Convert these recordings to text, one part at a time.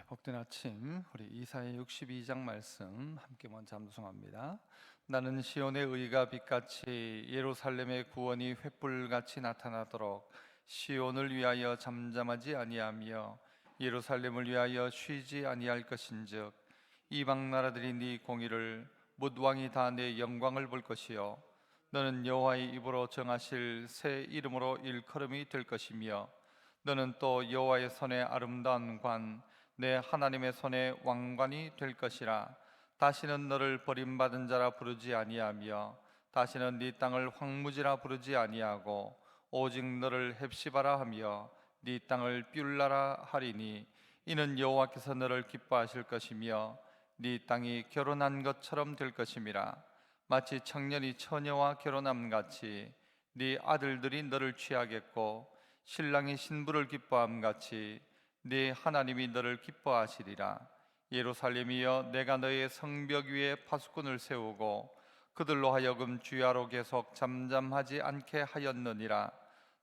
복된 아침, 우리 이사야 62장 말씀 함께 먼저 암송합니다. 나는 시온의 의가 빛같이 예루살렘의 구원이 횃불같이 나타나도록 시온을 위하여 잠잠하지 아니하며 예루살렘을 위하여 쉬지 아니할 것인즉 이방 나라들이 네 공의를 뭇 왕이 다 내 영광을 볼 것이요 너는 여호와의 입으로 정하실 새 이름으로 일컬음이 될 것이며 너는 또 여호와의 손에 아름다운 관 내 하나님의 손에 왕관이 될 것이라. 다시는 너를 버림받은 자라 부르지 아니하며 다시는 네 땅을 황무지라 부르지 아니하고 오직 너를 헵시바라 하며 네 땅을 뷸라라 하리니 이는 여호와께서 너를 기뻐하실 것이며 네 땅이 결혼한 것처럼 될 것임이라. 마치 청년이 처녀와 결혼함 같이 네 아들들이 너를 취하겠고 신랑이 신부를 기뻐함 같이 네 하나님이 너를 기뻐하시리라. 예루살렘이여, 내가 너의 성벽 위에 파수꾼을 세우고 그들로 하여금 주야로 계속 잠잠하지 않게 하였느니라.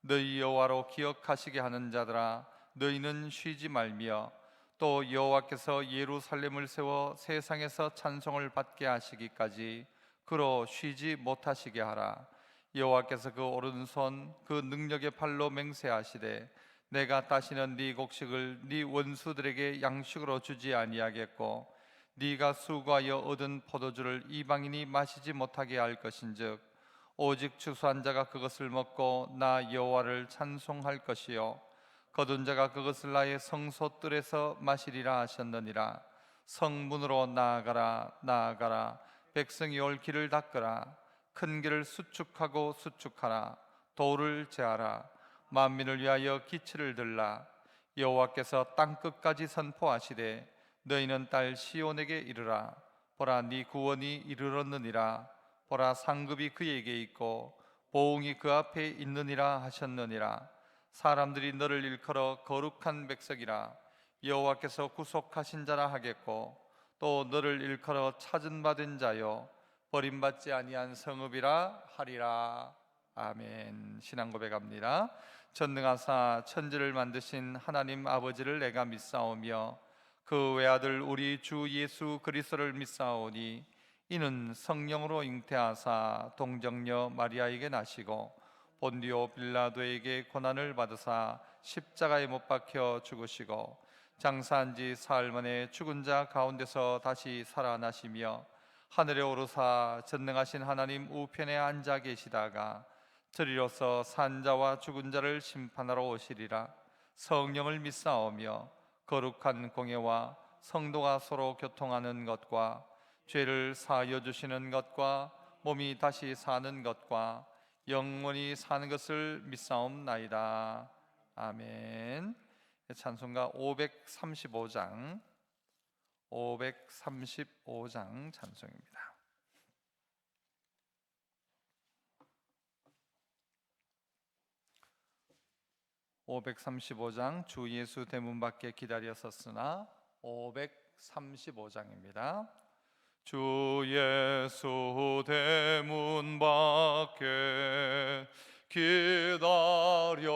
너희 여호와로 기억하시게 하는 자들아, 너희는 쉬지 말며 또 여호와께서 예루살렘을 세워 세상에서 찬송을 받게 하시기까지 그로 쉬지 못하시게 하라. 여호와께서 그 오른손 그 능력의 팔로 맹세하시되 내가 다시는 네 곡식을 네 원수들에게 양식으로 주지 아니하겠고 네가 수고하여 얻은 포도주를 이방인이 마시지 못하게 할 것인즉 오직 추수한 자가 그것을 먹고 나 여호와를 찬송할 것이요 거둔 자가 그것을 나의 성소뜰에서 마시리라 하셨느니라. 성문으로 나아가라 나아가라. 백성이 올 길을 닦으라. 큰 길을 수축하고 수축하라. 도를 제하라. 만민을 위하여 기치를 들라. 여호와께서 땅끝까지 선포하시되 너희는 딸 시온에게 이르라. 보라, 네 구원이 이르렀느니라. 보라, 상급이 그에게 있고 보응이 그 앞에 있느니라 하셨느니라. 사람들이 너를 일컬어 거룩한 백성이라 여호와께서 구속하신 자라 하겠고 또 너를 일컬어 찾은 받은 자요 버림받지 아니한 성읍이라 하리라. 아멘. 신앙 고백합니다. 전능하사 천지를 만드신 하나님 아버지를 내가 믿사오며 그 외아들 우리 주 예수 그리스도를 믿사오니 이는 성령으로 잉태하사 동정녀 마리아에게 나시고 본디오 빌라도에게 고난을 받으사 십자가에 못 박혀 죽으시고 장사한 지 사흘 만에 죽은 자 가운데서 다시 살아나시며 하늘에 오르사 전능하신 하나님 우편에 앉아 계시다가 저리로서 산자와 죽은 자를 심판하러 오시리라. 성령을 믿사오며 거룩한 공예와 성도가 서로 교통하는 것과 죄를 사하여 주시는 것과 몸이 다시 사는 것과 영원히 사는 것을 믿사옵나이다. 아멘. 찬송가 535장 찬송입니다. 535장 주 예수 대문 밖에 기다려 섰으나 535장입니다. 주 예수 대문 밖에 기다려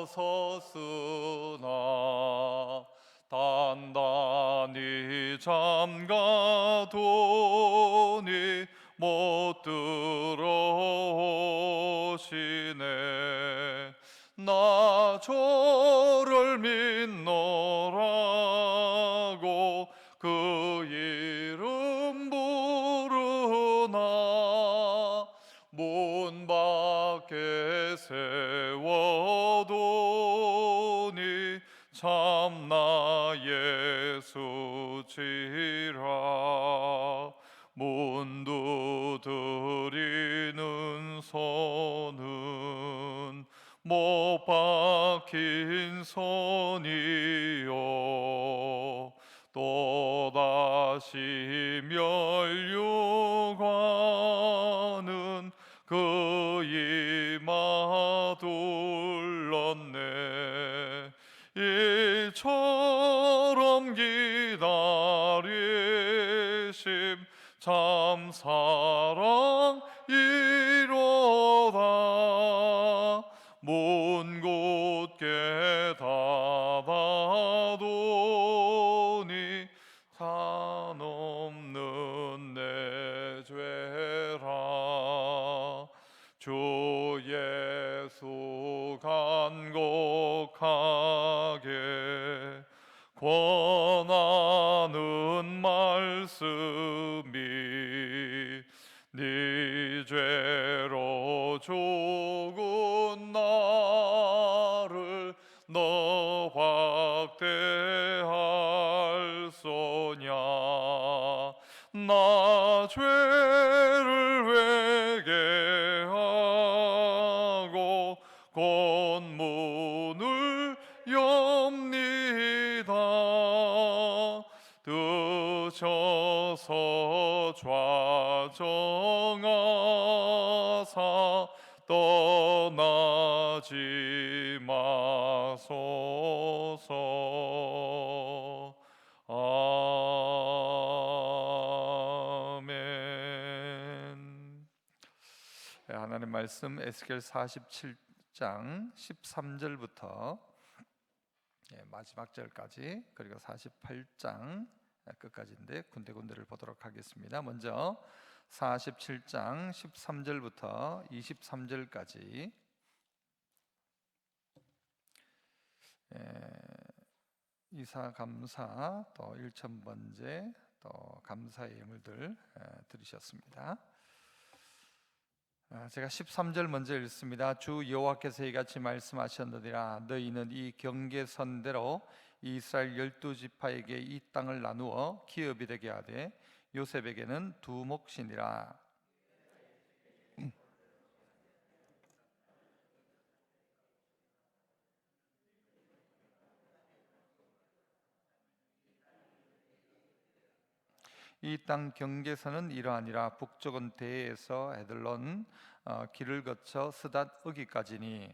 섰으나 단단히 잠가도니 못 들어오시네. 나 저를 믿노라고 그 이름 부르나 문 밖에 세워도니 참나 예수지라. 문 두드리는 손은 못 박힌 손이요 또다시 멸류관은 그 이마 둘렀네. 일처럼 기다리심 참 사랑이로다. 문 곧게 닫아도니 권하는 말씀이 네 죄로 죽은 나를 너 확대할 소냐. 나 죄를 회개하고 곧 문을 엽니다. 드셔서 좌정하사 떠나지 마소서. 아멘. 하나님 말씀 에스겔 47장 13절부터 마지막 절까지, 그리고 48장 끝까지인데 군데군데를 보도록 하겠습니다. 먼저 47장 13절부터 23절까지 이사 감사 또 일천번제 또 감사의 예물들 드리셨습니다. 제가 13절 먼저 읽습니다. 주 여호와께서 이같이 말씀하셨느니라. 너희는 이 경계선대로 이스라엘 12지파에게 이 땅을 나누어 기업이 되게 하되 요셉에게는 두 몫이니라. 이 땅 경계선은 이러하니라. 북쪽은 대에서 에들론 길을 거쳐 스닷 어기까지니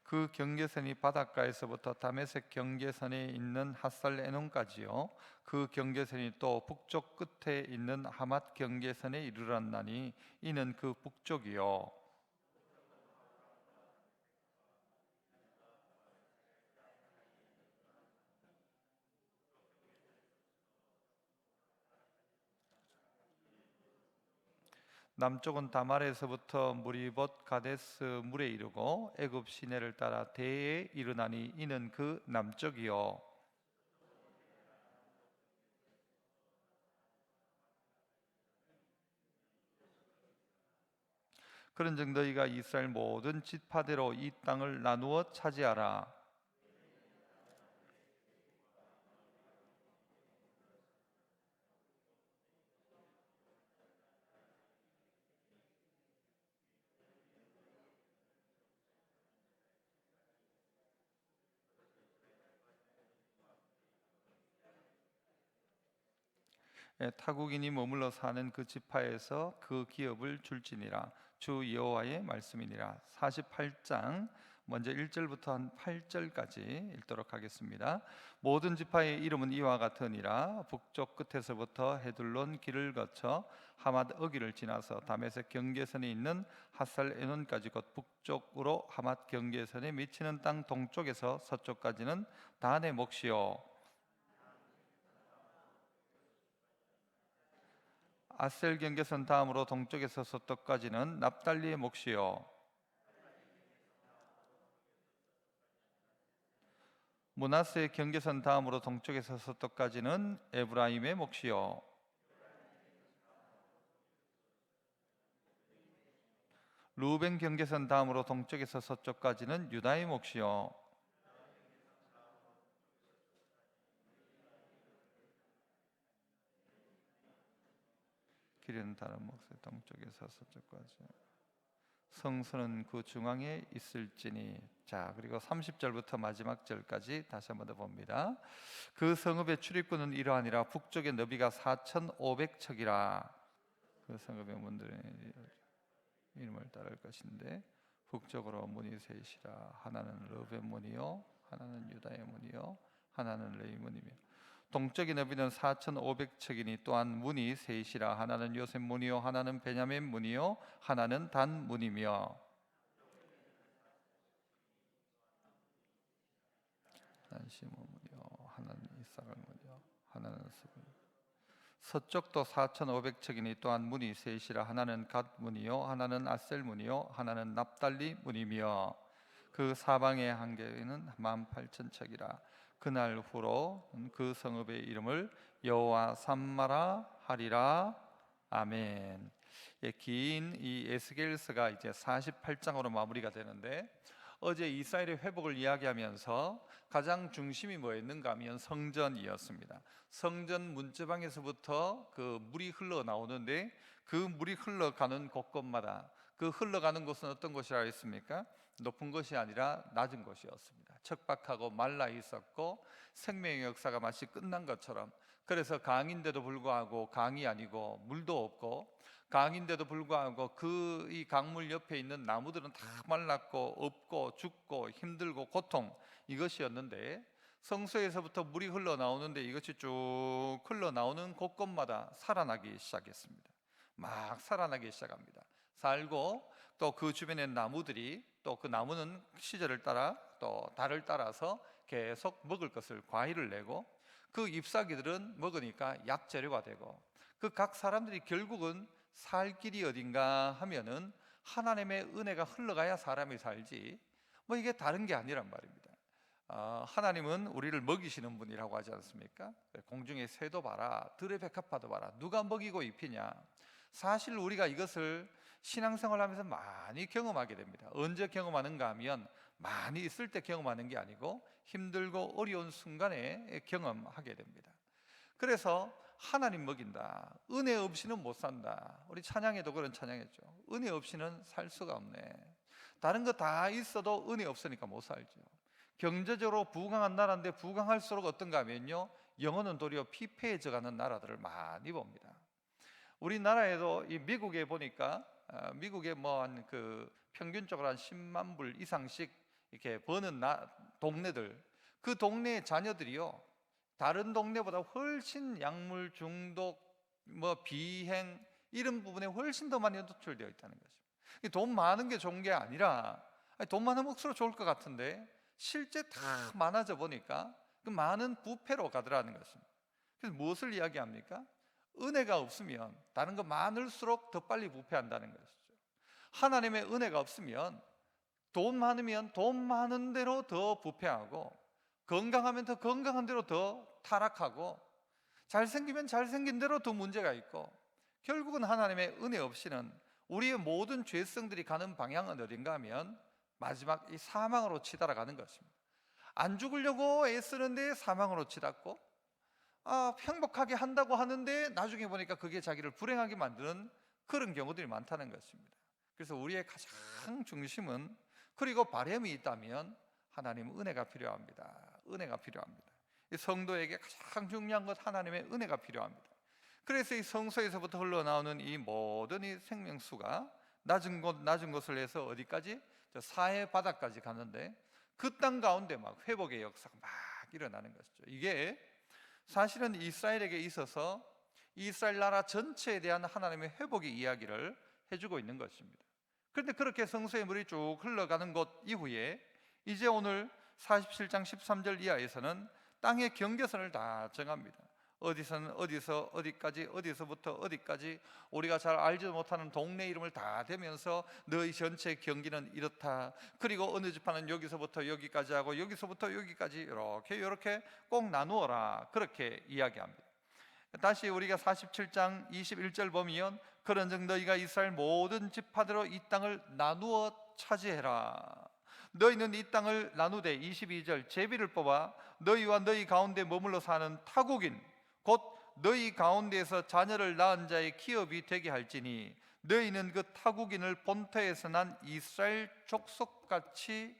그 경계선이 바닷가에서부터 다메섹 경계선에 있는 핫살 에논까지요. 그 경계선이 또 북쪽 끝에 있는 하맛 경계선에 이르렀나니 이는 그 북쪽이요. 남쪽은 다말에서부터 무리봇 가데스 물에 이르고 애굽 시내를 따라 대에 이르나니 이는 그 남쪽이요. 그런즉 너희가 이스라엘 모든 지파대로 이 땅을 나누어 차지하라. 타국인이 머물러 사는 그 지파에서 그 기업을 줄지니라. 주 여호와의 말씀이니라. 48장 먼저 1절부터 한 8절까지 읽도록 하겠습니다. 모든 지파의 이름은 이와 같으니라. 북쪽 끝에서부터 헤둘론 길을 거쳐 하맛 어기를 지나서 다메섹 경계선에 있는 핫살 에논까지 곧 북쪽으로 하맛 경계선에 미치는 땅 동쪽에서 서쪽까지는 단의 몫이요. 아셀 경계선 다음으로 동쪽에서 서쪽까지는 납달리의 몫이요. 므낫세 경계선 다음으로 동쪽에서 서쪽까지는 에브라임의 몫이요. 루벤 경계선 다음으로 동쪽에서 서쪽까지는 유다의 몫이요. 길이는 다른 몫의 동쪽에서 서쪽까지. 성소는 그 중앙에 있을지니. 자, 그리고 30절부터 마지막 절까지 다시 한번 더 봅니다. 그 성읍의 출입구는 이러하니라. 북쪽의 너비가 4,500척이라. 그 성읍의 문들의 이름을 따를 것인데 북쪽으로 문이 셋이라. 하나는 르벤 문이요, 하나는 유다의 문이요, 하나는 레위 문이며 동쪽의 너비는 4,500척이니 또한 문이 셋이라. 하나는 요셉 문이요, 하나는 베냐민 문이요, 하나는 단 문이며 하나는 시몬 문이요, 하나는 이사갈 문이요, 하나는 스불. 서쪽도 4,500척이니 또한 문이 셋이라 하나는 갓 문이요 하나는 아셀 문이요 하나는 납달리 문이며 그 사방의 한 개는 18,000척이라. 그날 후로 그 성읍의 이름을 여호와 삼마라 하리라. 아멘. 예, 긴 이 에스겔서가 이제 48장으로 마무리가 되는데, 어제 이스라엘의 회복을 이야기하면서 가장 중심이 뭐였는가 하면 성전이었습니다. 성전 문제방에서부터 그 물이 흘러나오는데, 그 물이 흘러가는 곳곳마다 그 흘러가는 곳은 어떤 곳이라 했습니까? 높은 것이 아니라 낮은 곳이었습니다. 척박하고 말라 있었고 생명의 역사가 마치 끝난 것처럼, 그래서 강인데도 불구하고 강이 아니고 물도 없고, 강인데도 불구하고 그 이 강물 옆에 있는 나무들은 다 말랐고 없고 죽고 힘들고 고통, 이것이었는데, 성소에서부터 물이 흘러나오는데 이것이 쭉 흘러나오는 곳곳마다 살아나기 시작했습니다. 막 살아나기 시작합니다. 살고 또 그 주변의 나무들이, 또 그 나무는 시절을 따라 또 달을 따라서 계속 먹을 것을, 과일을 내고, 그 잎사귀들은 먹으니까 약재료가 되고, 그 각 사람들이 결국은 살 길이 어딘가 하면은 하나님의 은혜가 흘러가야 사람이 살지, 뭐 이게 다른 게 아니란 말입니다. 하나님은 우리를 먹이시는 분이라고 하지 않습니까? 공중의 새도 봐라, 들의 백합화도 봐라, 누가 먹이고 입히냐. 사실 우리가 이것을 신앙생활하면서 많이 경험하게 됩니다. 언제 경험하는가 하면 많이 있을 때 경험하는 게 아니고 힘들고 어려운 순간에 경험하게 됩니다. 그래서 하나님 먹인다, 은혜 없이는 못 산다. 우리 찬양에도 그런 찬양했죠. 은혜 없이는 살 수가 없네. 다른 거 다 있어도 은혜 없으니까 못 살죠. 경제적으로 부강한 나라인데 부강할수록 어떤가 하면요, 영혼은 도리어 피폐해져 가는 나라들을 많이 봅니다. 우리나라에도 이 미국에 보니까 미국에 뭐 한 그 평균적으로 한 10만 불 이상씩 이렇게 버는 동네들, 그 동네의 자녀들이요, 다른 동네보다 훨씬 약물 중독, 뭐 비행, 이런 부분에 훨씬 더 많이 노출되어 있다는 거죠. 돈 많은 게 좋은 게 아니라, 돈 많으면 억수로 좋을 것 같은데 실제 다 많아져 보니까 그 많은 부패로 가더라는 것입니다. 그래서 무엇을 이야기합니까? 은혜가 없으면 다른 거 많을수록 더 빨리 부패한다는 것이죠. 하나님의 은혜가 없으면 돈 많으면 돈 많은 대로 더 부패하고, 건강하면 더 건강한 대로 더 타락하고, 잘생기면 잘생긴 대로 더 문제가 있고, 결국은 하나님의 은혜 없이는 우리의 모든 죄성들이 가는 방향은 어딘가 하면 마지막 이 사망으로 치달아가는 것입니다. 안 죽으려고 애쓰는데 사망으로 치닫고, 행복하게 한다고 하는데 나중에 보니까 그게 자기를 불행하게 만드는 그런 경우들이 많다는 것입니다. 그래서 우리의 가장 중심은, 그리고 바람이 있다면 하나님 은혜가 필요합니다. 은혜가 필요합니다. 이 성도에게 가장 중요한 것, 하나님의 은혜가 필요합니다. 그래서 이 성소에서부터 흘러나오는 이 모든 이 생명수가 낮은 곳을 해서 어디까지? 저 사해 바다까지 가는데, 그 땅 가운데 막 회복의 역사가 막 일어나는 것이죠. 이게 사실은 이스라엘에게 있어서 이스라엘 나라 전체에 대한 하나님의 회복의 이야기를 해주고 있는 것입니다. 그런데 그렇게 성소의 물이 쭉 흘러가는 것 이후에 이제 오늘 47장 13절 이하에서는 땅의 경계선을 다 정합니다. 어디서는 어디서 어디까지, 어디서부터 어디까지, 우리가 잘 알지도 못하는 동네 이름을 다 대면서 너희 전체 경기는 이렇다, 그리고 어느 지파는 여기서부터 여기까지 하고 여기서부터 여기까지 이렇게 꼭 나누어라, 그렇게 이야기합니다. 다시 우리가 47장 21절 보면, 그런즉 너희가 이스라엘 모든 지파대로 이 땅을 나누어 차지해라. 너희는 이 땅을 나누되 22절 제비를 뽑아 너희와 너희 가운데 머물러 사는 타국인, 곧 너희 가운데에서 자녀를 낳은 자의 기업이 되게 할지니 너희는 그 타국인을 본토에서 난 이스라엘 족속같이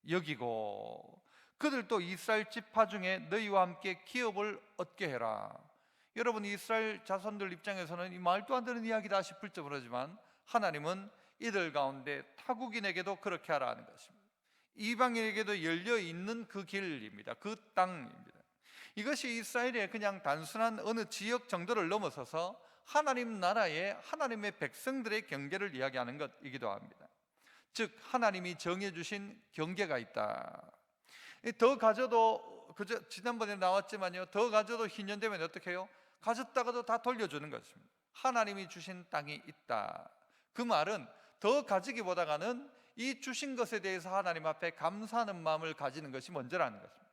여기고 그들도 이스라엘 지파 중에 너희와 함께 기업을 얻게 해라. 여러분, 이스라엘 자손들 입장에서는 이 말도 안 되는 이야기다 싶을 정도지만 하나님은 이들 가운데 타국인에게도 그렇게 하라는 것입니다. 이방인에게도 열려있는 그 길입니다. 그 땅입니다. 이것이 이스라엘의 그냥 단순한 어느 지역 정도를 넘어서서 하나님 나라의 하나님의 백성들의 경계를 이야기하는 것이기도 합니다. 즉 하나님이 정해주신 경계가 있다. 더 가져도, 그저 지난번에 나왔지만요, 더 가져도 희년되면 어떻게 해요? 가졌다가도 다 돌려주는 것입니다. 하나님이 주신 땅이 있다. 그 말은 더 가지기보다는 이 주신 것에 대해서 하나님 앞에 감사하는 마음을 가지는 것이 먼저라는 것입니다.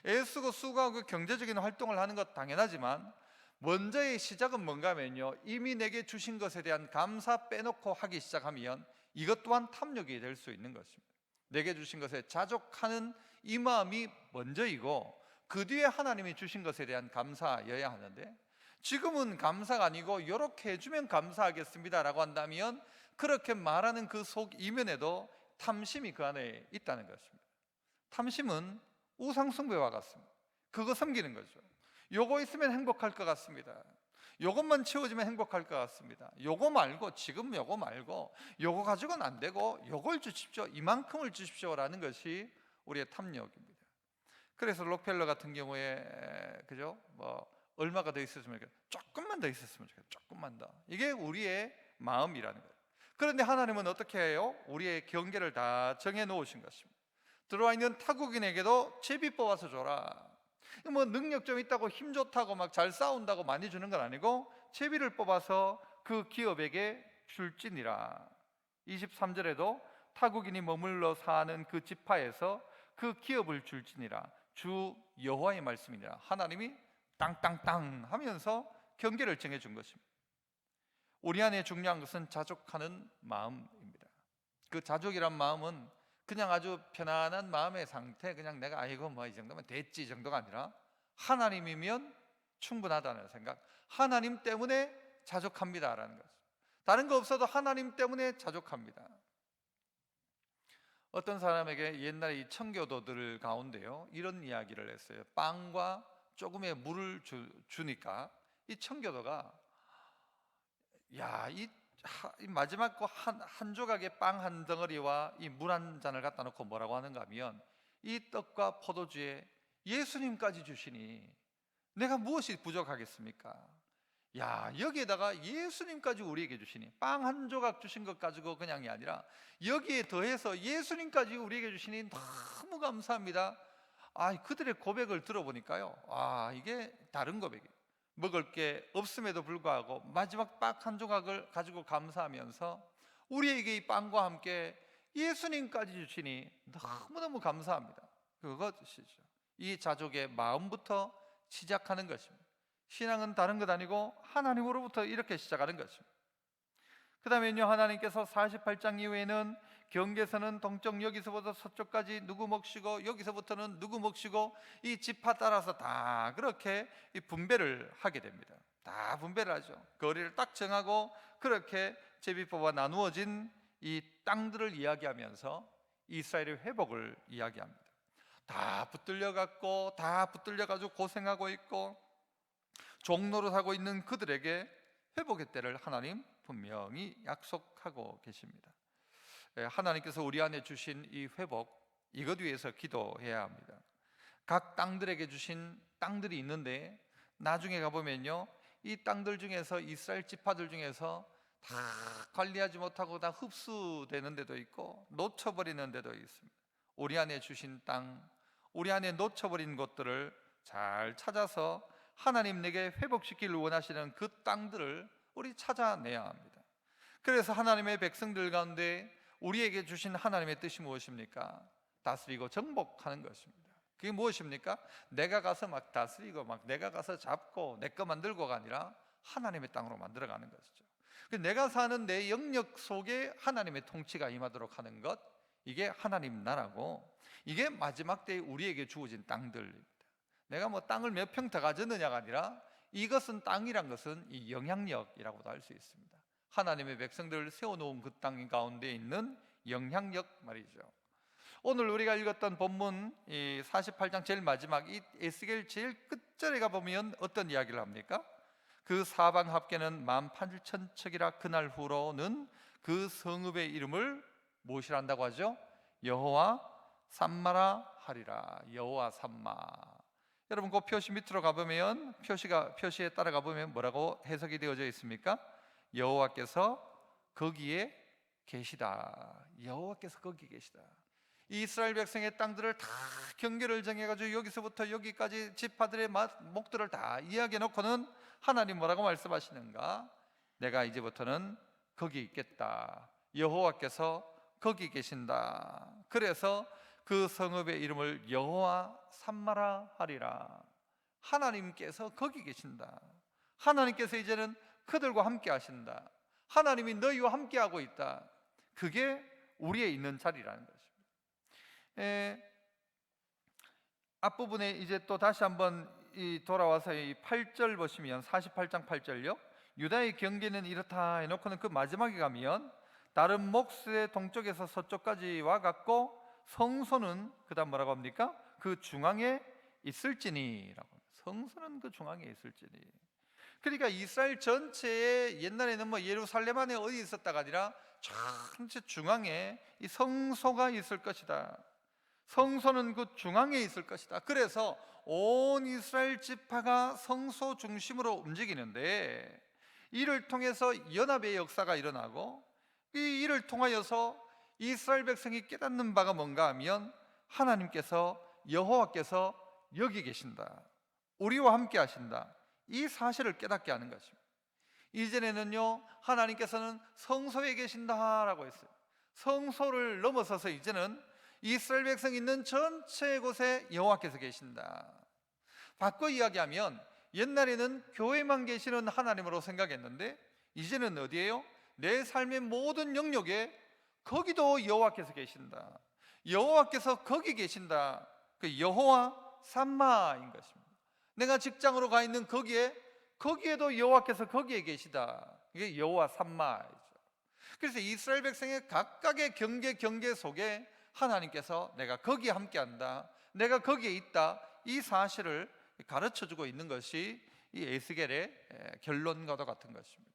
애쓰고 수고하고 경제적인 활동을 하는 것 당연하지만 먼저의 시작은 뭔가 하면요, 이미 내게 주신 것에 대한 감사 빼놓고 하기 시작하면 이것 또한 탐욕이 될 수 있는 것입니다. 내게 주신 것에 자족하는 이 마음이 먼저이고 그 뒤에 하나님이 주신 것에 대한 감사여야 하는데, 지금은 감사가 아니고 이렇게 해주면 감사하겠습니다 라고 한다면 그렇게 말하는 그 속 이면에도 탐심이 그 안에 있다는 것입니다. 탐심은 우상숭배와 같습니다. 그거 섬기는 거죠. 요거 있으면 행복할 것 같습니다. 요것만 채워지면 행복할 것 같습니다. 요거 말고, 지금 요거 말고, 요거 가지고는 안 되고 요걸 주십시오, 이만큼을 주십시오라는 것이 우리의 탐욕입니다. 그래서 록펠러 같은 경우에 그죠? 얼마가 더 있었으면 좋겠다, 조금만 더 있었으면 좋겠다, 조금만 더. 이게 우리의 마음이라는 거예요. 그런데 하나님은 어떻게 해요? 우리의 경계를 다 정해 놓으신 것입니다. 들어와 있는 타국인에게도 제비 뽑아서 줘라. 능력 좀 있다고 힘 좋다고 막 잘 싸운다고 많이 주는 건 아니고 제비를 뽑아서 그 기업에게 줄지니라. 23절에도 타국인이 머물러 사는 그 지파에서 그 기업을 줄지니라. 주 여호와의 말씀이니라. 하나님이 땅땅땅 하면서 경계를 정해준 것입니다. 우리 안에 중요한 것은 자족하는 마음입니다. 그 자족이란 마음은 그냥 아주 편안한 마음의 상태, 그냥 내가 아이고 이 정도면 됐지 정도가 아니라 하나님이면 충분하다는 생각, 하나님 때문에 자족합니다라는 것. 다른 거 없어도 하나님 때문에 자족합니다. 어떤 사람에게 옛날에 이 청교도들 가운데요, 이런 이야기를 했어요. 빵과 조금의 물을 주니까 이 청교도가 이 마지막 한 조각의 빵 한 덩어리와 이 물 한 잔을 갖다 놓고 뭐라고 하는가 하면, 이 떡과 포도주에 예수님까지 주시니 내가 무엇이 부족하겠습니까? 여기에다가 예수님까지 우리에게 주시니, 빵 한 조각 주신 것 가지고 그냥이 아니라 여기에 더해서 예수님까지 우리에게 주시니 너무 감사합니다. 그들의 고백을 들어보니까요, 이게 다른 고백이에요. 먹을 게 없음에도 불구하고 마지막 빵 한 조각을 가지고 감사하면서 우리에게 이 빵과 함께 예수님까지 주시니 너무너무 감사합니다. 그것이죠. 이 자족의 마음부터 시작하는 것입니다. 신앙은 다른 것 아니고 하나님으로부터 이렇게 시작하는 것입니다. 그 다음에요, 하나님께서 48장 이후에는 경계선은 동쪽 여기서부터 서쪽까지 누구 몫이고 여기서부터는 누구 몫이고 이 지파 따라서 다 그렇게 분배를 하게 됩니다. 다 분배를 하죠. 거리를 딱 정하고 그렇게 제비법과 나누어진 이 땅들을 이야기하면서 이스라엘의 회복을 이야기합니다. 다 붙들려 가지고 고생하고 있고 종노릇하고 있는 그들에게 회복의 때를 하나님 분명히 약속하고 계십니다. 하나님께서 우리 안에 주신 이 회복, 이것 위해서 기도해야 합니다. 각 땅들에게 주신 땅들이 있는데 나중에 가보면요, 이 땅들 중에서 이스라엘 지파들 중에서 다 관리하지 못하고 다 흡수되는 데도 있고 놓쳐버리는 데도 있습니다. 우리 안에 주신 땅, 우리 안에 놓쳐버린 것들을 잘 찾아서 하나님 내게 회복시키기를 원하시는 그 땅들을 우리 찾아내야 합니다. 그래서 하나님의 백성들 가운데 우리에게 주신 하나님의 뜻이 무엇입니까? 다스리고 정복하는 것입니다. 그게 무엇입니까? 내가 가서 막 다스리고 막 내가 가서 잡고 내 거 만들고가 아니라 하나님의 땅으로 만들어가는 것이죠. 내가 사는 내 영역 속에 하나님의 통치가 임하도록 하는 것, 이게 하나님 나라고, 이게 마지막 때에 우리에게 주어진 땅들입니다. 내가 땅을 몇 평 더 가졌느냐가 아니라 이것은, 땅이란 것은 이 영향력이라고도 할 수 있습니다. 하나님의 백성들을 세워놓은 그 땅 가운데 있는 영향력 말이죠. 오늘 우리가 읽었던 본문 이 48장 제일 마지막 이 에스겔 제일 끝절에 가보면 어떤 이야기를 합니까? 그 사방 합계는 18,000척이라 그날 후로는 그 성읍의 이름을 무엇이라 한다고 하죠? 여호와 삼마라 하리라. 여호와 삼마. 여러분 그 표시 밑으로 가보면 표시에 따라가 보면 뭐라고 해석이 되어져 있습니까? 여호와께서 거기에 계시다. 여호와께서 거기 계시다. 이스라엘 백성의 땅들을 다 경계를 정해가지고 여기서부터 여기까지 지파들의 목들을 다 이야기해 놓고는 하나님 뭐라고 말씀하시는가? 내가 이제부터는 거기 있겠다. 여호와께서 거기 계신다. 그래서 그 성읍의 이름을 여호와 삼마라 하리라. 하나님께서 거기 계신다. 하나님께서 이제는 그들과 함께 하신다. 하나님이 너희와 함께 하고 있다. 그게 우리의 있는 자리라는 것입니다. 앞부분에 이제 또 다시 한번 돌아와서 이 8절 보시면 48장 8절요. 유다의 경계는 이렇다 해놓고는 그 마지막에 가면 다른 몫의 동쪽에서 서쪽까지 와갖고 성소는 그 다음 뭐라고 합니까? 그 중앙에 있을지니라고. 성소는 그 중앙에 있을지니. 그러니까 이스라엘 전체에 옛날에는 뭐 예루살렘 안에 어디 있었다가 아니라 전체 중앙에 이 성소가 있을 것이다. 성소는 그 중앙에 있을 것이다. 그래서 온 이스라엘 지파가 성소 중심으로 움직이는데, 이를 통해서 연합의 역사가 일어나고, 이 일을 통하여서 이스라엘 백성이 깨닫는 바가 뭔가 하면 하나님께서, 여호와께서 여기 계신다, 우리와 함께 하신다, 이 사실을 깨닫게 하는 것입니다. 이전에는요, 하나님께서는 성소에 계신다라고 했어요. 성소를 넘어서서 이제는 이스라엘 백성이 있는 전체 곳에 여호와께서 계신다. 바꿔 이야기하면 옛날에는 교회만 계시는 하나님으로 생각했는데, 이제는 어디예요? 내 삶의 모든 영역에 거기도 여호와께서 계신다. 여호와께서 거기 계신다. 그 여호와 삼마인 것입니다. 내가 직장으로 가 있는 거기에도 여호와께서 거기에 계시다. 이게 여호와 삼마이죠. 그래서 이스라엘 백성의 각각의 경계 속에 하나님께서 내가 거기에 함께한다, 내가 거기에 있다, 이 사실을 가르쳐주고 있는 것이 이 에스겔의 결론과도 같은 것입니다.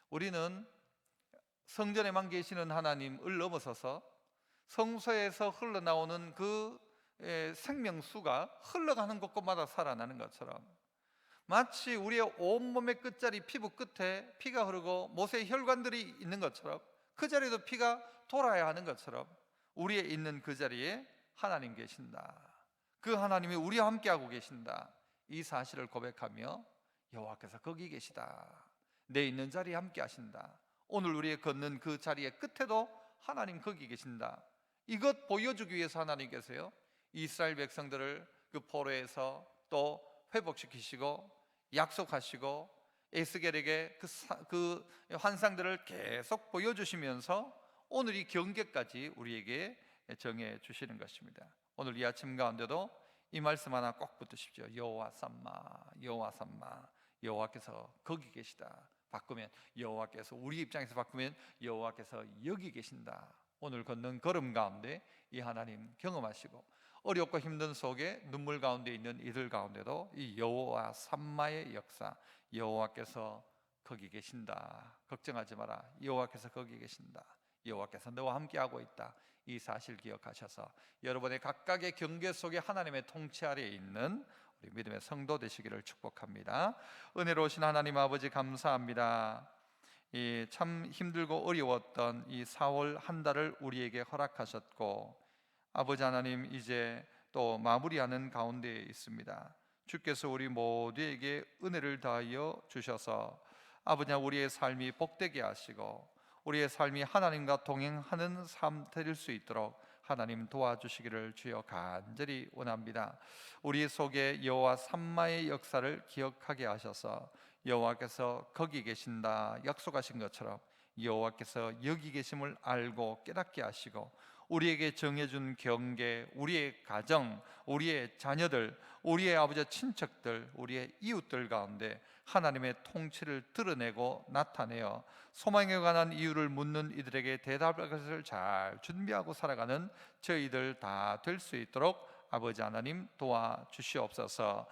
우리는 성전에만 계시는 하나님을 넘어서서 성소에서 흘러나오는 그 생명수가 흘러가는 곳곳마다 살아나는 것처럼, 마치 우리의 온몸의 끝자리 피부 끝에 피가 흐르고 못의 혈관들이 있는 것처럼, 그 자리에도 피가 돌아야 하는 것처럼 우리의 있는 그 자리에 하나님 계신다. 그 하나님이 우리와 함께하고 계신다. 이 사실을 고백하며 여호와께서 거기 계시다, 내 있는 자리에 함께 하신다, 오늘 우리의 걷는 그 자리의 끝에도 하나님 거기 계신다, 이것 보여주기 위해서 하나님께서요, 이스라엘 백성들을 그 포로에서 또 회복시키시고 약속하시고 에스겔에게 그 환상들을 계속 보여주시면서 오늘 이 경계까지 우리에게 정해 주시는 것입니다. 오늘 이 아침 가운데도 이 말씀 하나 꼭 붙드십시오. 여호와 삼마, 여호와 삼마. 여호와께서 거기 계시다. 바꾸면 여호와께서, 우리 입장에서 바꾸면 여호와께서 여기 계신다. 오늘 걷는 걸음 가운데 이 하나님 경험하시고, 어렵고 힘든 속에 눈물 가운데 있는 이들 가운데도 이 여호와 삼마의 역사, 여호와께서 거기 계신다, 걱정하지 마라, 여호와께서 거기 계신다, 여호와께서 너와 함께하고 있다, 이 사실 기억하셔서 여러분의 각각의 경계 속에 하나님의 통치 아래에 있는 우리 믿음의 성도 되시기를 축복합니다. 은혜로우신 하나님 아버지, 감사합니다. 이 참 힘들고 어려웠던 이 4월 한 달을 우리에게 허락하셨고, 아버지 하나님, 이제 또 마무리하는 가운데 있습니다. 주께서 우리 모두에게 은혜를 다하여 주셔서 아버지, 우리의 삶이 복되게 하시고 우리의 삶이 하나님과 동행하는 삶 될 수 있도록 하나님 도와주시기를 주여 간절히 원합니다. 우리 속에 여호와 삼마의 역사를 기억하게 하셔서 여호와께서 거기 계신다 약속하신 것처럼 여호와께서 여기 계심을 알고 깨닫게 하시고, 우리에게 정해준 경계, 우리의 가정, 우리의 자녀들, 우리의 아버지 친척들, 우리의 이웃들 가운데 하나님의 통치를 드러내고 나타내어 소망에 관한 이유를 묻는 이들에게 대답할 것을 잘 준비하고 살아가는 저희들 다 될 수 있도록 아버지 하나님 도와주시옵소서.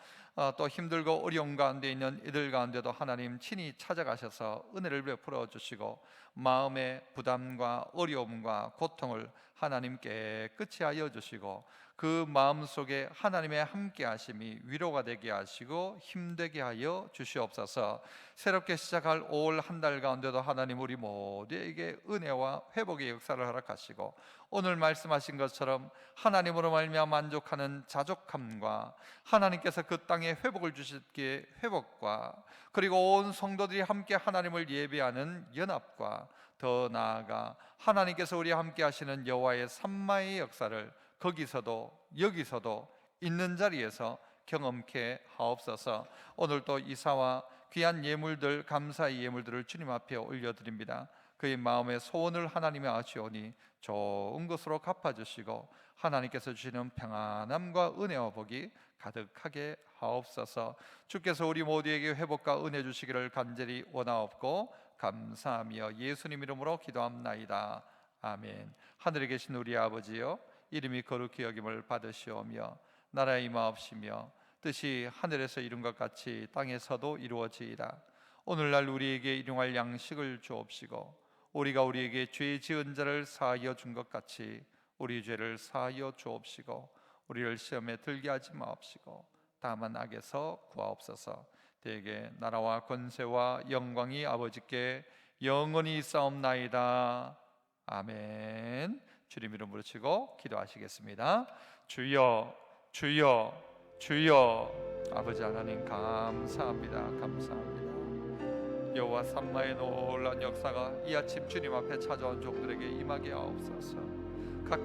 또 힘들고 어려운 가운데 있는 이들 가운데도 하나님 친히 찾아가셔서 은혜를 베풀어 주시고, 마음의 부담과 어려움과 고통을 하나님께 끝이 하여 주시고, 그 마음속에 하나님의 함께 하심이 위로가 되게 하시고 힘되게 하여 주시옵소서. 새롭게 시작할 5월 한 달 가운데도 하나님 우리 모두에게 은혜와 회복의 역사를 허락하시고, 오늘 말씀하신 것처럼 하나님으로 말미암아 만족하는 자족함과 하나님께서 그 땅에 땅에 회복을 주시기에 회복과, 그리고 온 성도들이 함께 하나님을 예배하는 연합과, 더 나아가 하나님께서 우리와 함께 하시는 여호와의 산마의 역사를 거기서도 여기서도 있는 자리에서 경험케 하옵소서. 오늘도 이사와 귀한 예물들, 감사의 예물들을 주님 앞에 올려드립니다. 그의 마음의 소원을 하나님의 아시오니 좋은 것으로 갚아주시고 하나님께서 주시는 평안함과 은혜와 복이 가득하게 하옵소서. 주께서 우리 모두에게 회복과 은혜 주시기를 간절히 원하옵고 감사하며 예수님 이름으로 기도합나이다. 아멘. 하늘에 계신 우리 아버지여, 이름이 거룩히 여김을 받으시오며 나라에 임하옵시며 뜻이 하늘에서 이룬 것 같이 땅에서도 이루어지이다. 오늘날 우리에게 일용할 양식을 주옵시고 우리가 우리에게 죄 지은 자를 사하여 준 것 같이 우리 죄를 사하여 주옵시고 우리를 시험에 들게 하지 마옵시고 다만 악에서 구하옵소서. 대개 나라와 권세와 영광이 아버지께 영원히 있사옵나이다. 아멘. 주님 이름 부르시고 기도하시겠습니다. 주여 주여 주여. 아버지 하나님 감사합니다. 감사합니다. 여호와 산마의 놀라운 역사가 이 아침 주님 앞에 찾아온 종들에게 임하게 하옵소서.